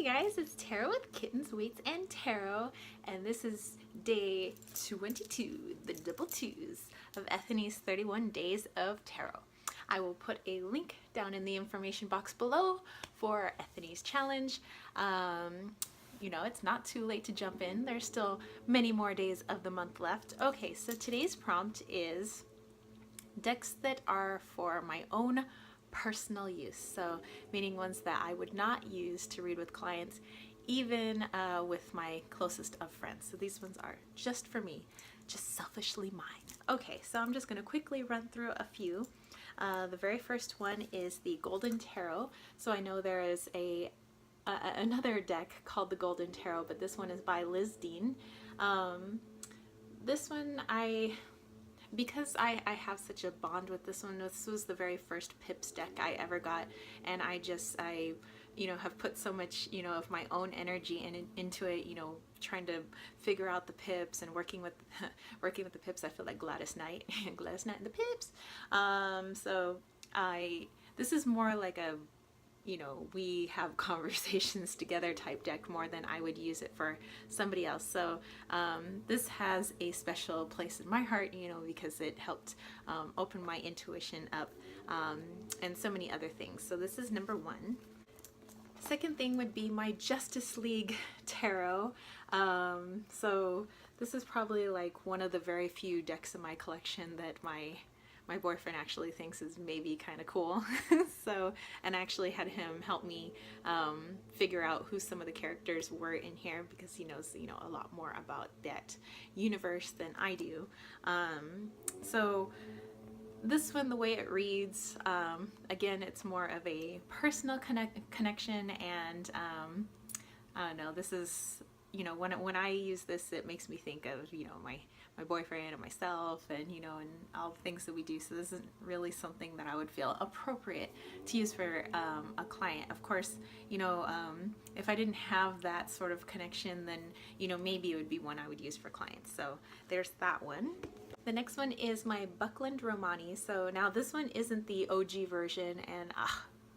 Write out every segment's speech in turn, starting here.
guys, it's Tarot with Kittens, Weights, and Tarot, and this is day 22, the double twos of Ethany's 31 Days of Tarot. I will put a link down in the information box below for Ethany's challenge. You know, it's not too late to jump in. There's still many more days of the month left. Okay, so today's prompt is decks that are for my own personal use, so meaning ones that I would not use to read with clients, even with my closest of friends. So these ones are just for me, just selfishly mine. Okay, so I'm just going to quickly run through a few. The very first one is the Golden Tarot. So I know there is another deck called the Golden Tarot, but this one is by Liz Dean. This one because I have such a bond with this one. This was the very first Pips deck I ever got, and I you know, have put so much, you know, of my own energy into it, you know, trying to figure out the Pips and working with the Pips. I feel like Gladys Knight Gladys Knight and the Pips. So this is more like a, you know, we have conversations together type deck more than I would use it for somebody else. So this has a special place in my heart, you know, because it helped open my intuition up, and so many other things. So this is number one. Second thing would be my Justice League Tarot. So this is probably like one of the very few decks in my collection that my boyfriend actually thinks is maybe kind of cool. So, and I actually had him help me figure out who some of the characters were in here, because he knows, you know, a lot more about that universe than I do. So this one, the way it reads, again, it's more of a personal connection, and I don't know, this is, you know, when I use this, it makes me think of, you know, my boyfriend and myself, and, you know, and all the things that we do. So this isn't really something that I would feel appropriate to use for a client. Of course, you know, if I didn't have that sort of connection, then, you know, maybe it would be one I would use for clients. So there's that one. The next one is my Buckland Romani. So now this one isn't the OG version, and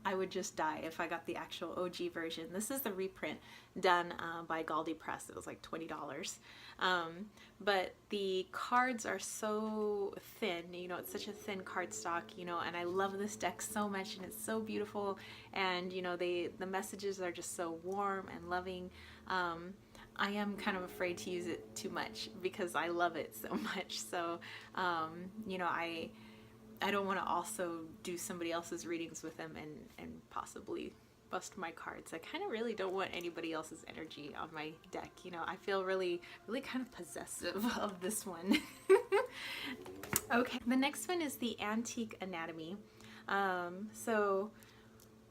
I would just die if I got the actual OG version. This is the reprint done by Galdi Press. It was like $20. But the cards are so thin, you know, it's such a thin cardstock, you know, and I love this deck so much, and it's so beautiful, and, you know, the messages are just so warm and loving. I am kind of afraid to use it too much because I love it so much. So, you know, I don't want to also do somebody else's readings with them and possibly bust my cards. I kind of really don't want anybody else's energy on my deck. You know, I feel really kind of possessive of this one. Okay, the next one is the Antique Anatomy. So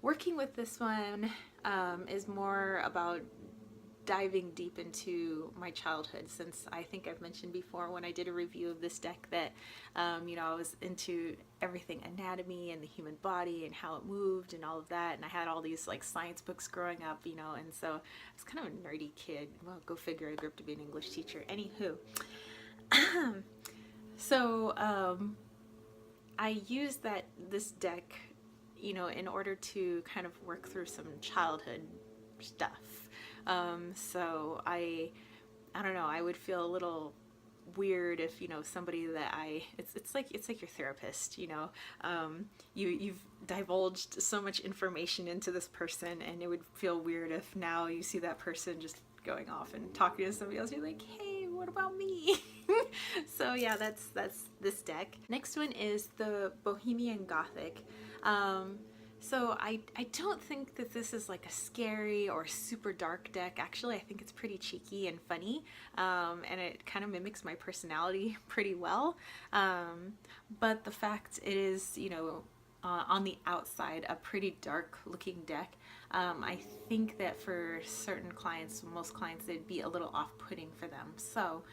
working with this one is more about diving deep into my childhood, since I think I've mentioned before when I did a review of this deck that you know, I was into everything anatomy and the human body and how it moved and all of that, and I had all these like science books growing up, you know, and so I was kind of a nerdy kid. Well, go figure, I grew up to be an English teacher. Anywho, so I used this deck, you know, in order to kind of work through some childhood stuff. So I don't know, I would feel a little weird if, you know, somebody that it's like your therapist, you know, you've divulged so much information into this person, and it would feel weird if now you see that person just going off and talking to somebody else. You're like, hey, what about me? So yeah, that's this deck. Next one is the Bohemian Gothic. So I don't think that this is like a scary or super dark deck. Actually, I think it's pretty cheeky and funny, and it kind of mimics my personality pretty well. But the fact it is, you know, on the outside a pretty dark looking deck, I think that for certain clients, most clients, it'd be a little off-putting for them. So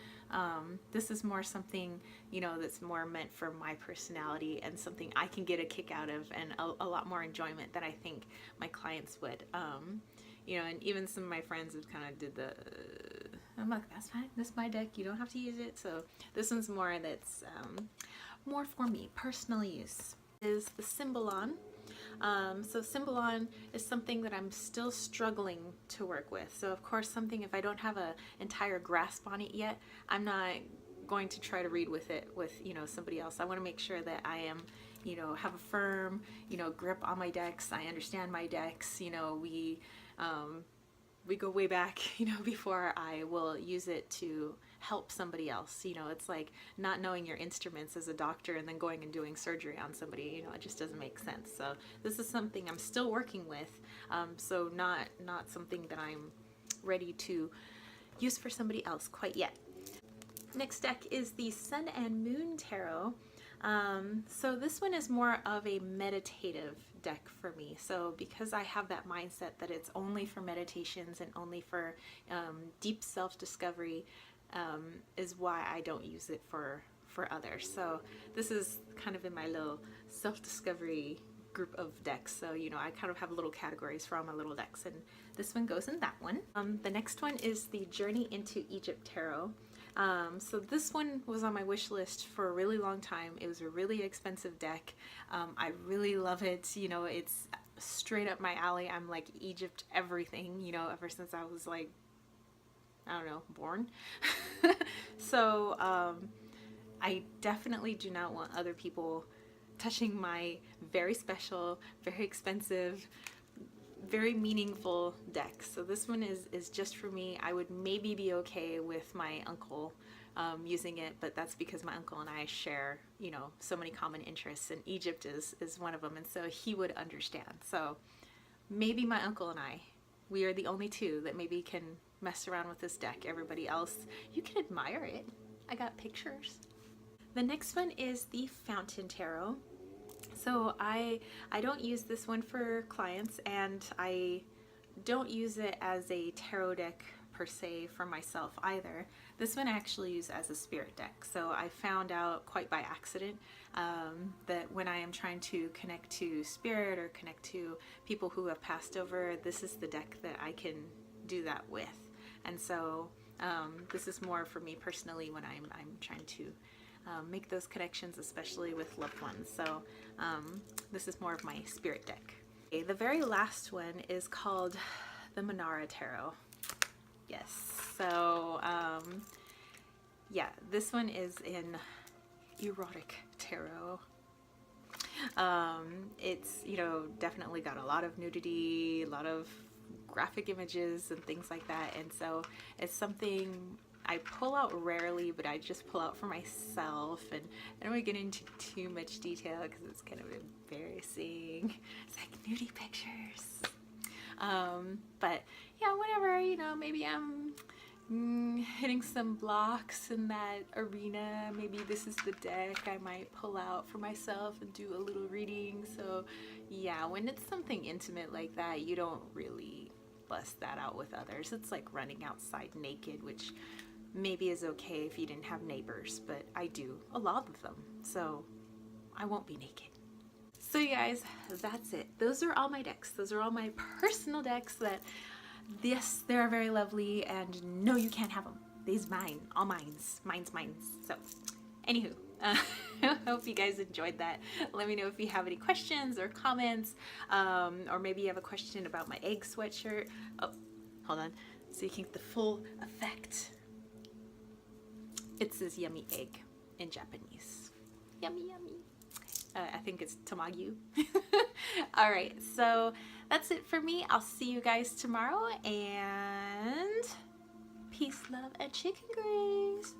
this is more something, you know, that's more meant for my personality and something I can get a kick out of, and a lot more enjoyment than I think my clients would. You know, and even some of my friends have kind of did I'm like, that's fine, this is my deck, you don't have to use it. So this one's more that's more for me, personal use. Is the Symbolon. So Symbolon is something that I'm still struggling to work with. So of course, something, if I don't have an entire grasp on it yet, I'm not going to try to read with it with, somebody else. I want to make sure that I am, have a firm, grip on my decks. I understand my decks. We go way back, before I will use it to help somebody else. It's like not knowing your instruments as a doctor and then going and doing surgery on somebody. It just doesn't make sense. So this is something I'm still working with. So not something that I'm ready to use for somebody else quite yet. Next deck is the Sun and Moon Tarot. So this one is more of a meditative deck for me. So because I have that mindset that it's only for meditations and only for deep self-discovery, is why I don't use it for others. So this is kind of in my little self-discovery group of decks. So, I kind of have little categories for all my little decks, and this one goes in that one. The next one is the Journey into Egypt Tarot. So this one was on my wish list for a really long time. It was a really expensive deck. I really love it. It's straight up my alley. I'm like Egypt everything, ever since I was like, I don't know, born. So I definitely do not want other people touching my very special, very expensive, very meaningful deck. So this one is just for me. I would maybe be okay with my uncle using it, but that's because my uncle and I share, so many common interests, and Egypt is one of them, and so he would understand. So maybe my uncle and I, we are the only two that maybe can mess around with this deck. Everybody else, you can admire it. I got pictures. The next one is the Fountain Tarot. So I don't use this one for clients, and I don't use it as a tarot deck per se for myself either. This one I actually use as a spirit deck. So I found out quite by accident that when I am trying to connect to spirit or connect to people who have passed over, this is the deck that I can do that with. And so this is more for me personally when I'm trying to make those connections, especially with loved ones. So this is more of my spirit deck. Okay, the very last one is called the Menorah Tarot. Yes, so yeah, this one is in erotic tarot. It's, definitely got a lot of nudity, a lot of graphic images and things like that, and so it's something I pull out rarely, but I just pull out for myself, and I don't want to get into too much detail because it's kind of embarrassing. It's like nudie pictures. But yeah, whatever, maybe I'm hitting some blocks in that arena. Maybe this is the deck I might pull out for myself and do a little reading. So yeah, when it's something intimate like that, you don't really bust that out with others. It's like running outside naked, which maybe is okay if you didn't have neighbors, but I do a lot of them, so I won't be naked. So you guys, that's it. Those are all my decks. Those are all my personal decks that, yes, they're very lovely, and no, you can't have them. These mine, all mines. Mine's. So, anywho, I hope you guys enjoyed that. Let me know if you have any questions or comments, or maybe you have a question about my egg sweatshirt. Oh, hold on, so you can get the full effect. It says yummy egg in Japanese. Yummy, yummy. I think it's tamagyu. All right, so that's it for me. I'll see you guys tomorrow, and peace, love, and chicken grease.